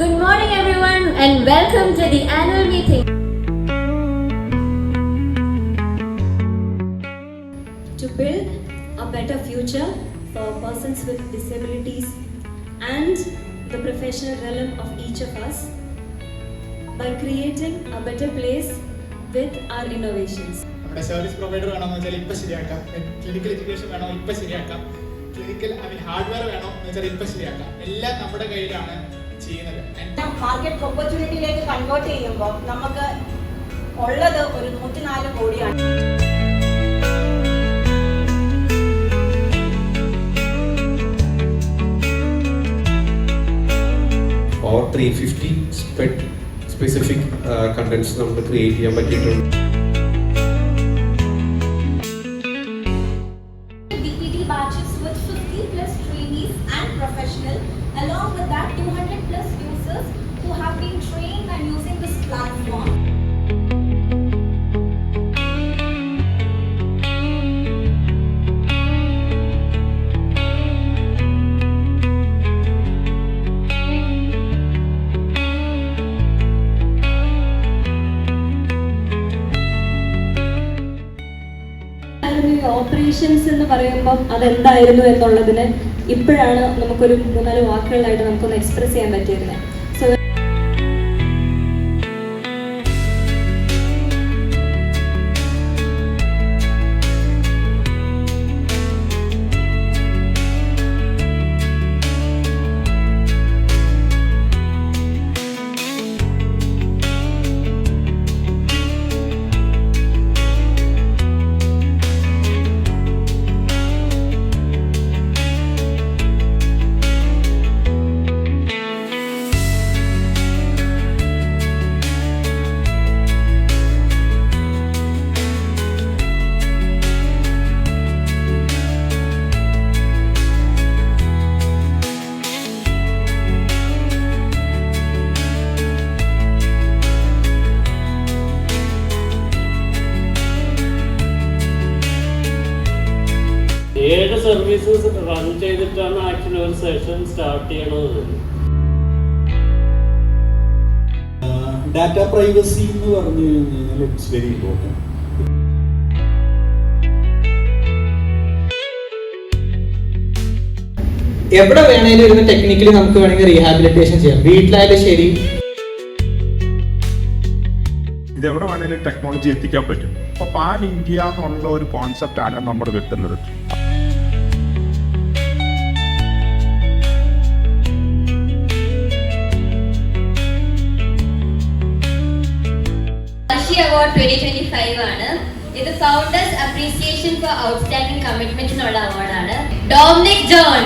Good morning everyone and welcome to the annual meeting. To build a better future for persons with disabilities and the professional realm of each of us by creating a better place with our innovations. നമ്മുടെ service provider വേണമെന്ന് വെച്ചാൽ ഇപ്പം ശരിയാക്കാം, clinical education വേണോ ഇപ്പം ശരിയാക്കാം, clinical hardware വേണോ എന്ന് വെച്ചാൽ ഇപ്പം ശരിയാക്കാം. എല്ലാം നമ്മുടെ കയ്യിലാണ് ചെയ്യുന്നത്. മാർക്കറ്റ് ഓപ്പർച്യൂണിറ്റിയിലേക്ക് കൺവേർട്ട് ചെയ്യുമ്പോൾ നമുക്ക് ഉള്ളത് ഒരു 104 കോടിയാണ്. Or 350 specific contents നമുക്ക് ക്രിയേറ്റ് ചെയ്യാൻ പറ്റിയിട്ടുണ്ട്. DPT batches with 50 plus trainees and professional, along with that 200 plus users who have been trained and using this platform. Operations എന്ന് പറയുമ്പം അതെന്തായിരുന്നു എന്നുള്ളതിന് ഇപ്പോഴാണ് നമുക്കൊരു 3-4 വാക്കുകളായിട്ട് നമുക്കൊന്ന് എക്സ്പ്രസ് ചെയ്യാൻ പറ്റിയിരുന്നത്. സോ ഏത് സർവീസസ് റൺ ചെയ്തിട്ടാണ് ആക്ച്വലി ഒരു സെഷൻ സ്റ്റാർട്ട് ചെയ്യണത്? ഡാറ്റ പ്രൈവസി എന്ന് പറഞ്ഞു കഴിഞ്ഞാൽ ഇറ്റ്സ് വെരി ഇമ്പോർട്ടൻറ്റ്. എവിടെ വേണേലും ഇരുന്ന് ടെക്നിക്കലി നമുക്ക് വേണമെങ്കിൽ റീഹാബിലിറ്റേഷൻ ചെയ്യാം. വീട്ടിലായാലും ശരി, ഇതെവിടെ വേണേലും ടെക്നോളജി എത്തിക്കാൻ പറ്റും. അപ്പൊ പാൻ ഇന്ത്യ എന്നുള്ള ഒരു കോൺസെപ്റ്റ് ആണ് നമ്മൾ വെക്കുന്നത്. അവാർഡ് 2025 ആണ്. ഇത് founders appreciation for outstanding commitment എന്നുള്ള അവാർഡാണ്. Dominic John.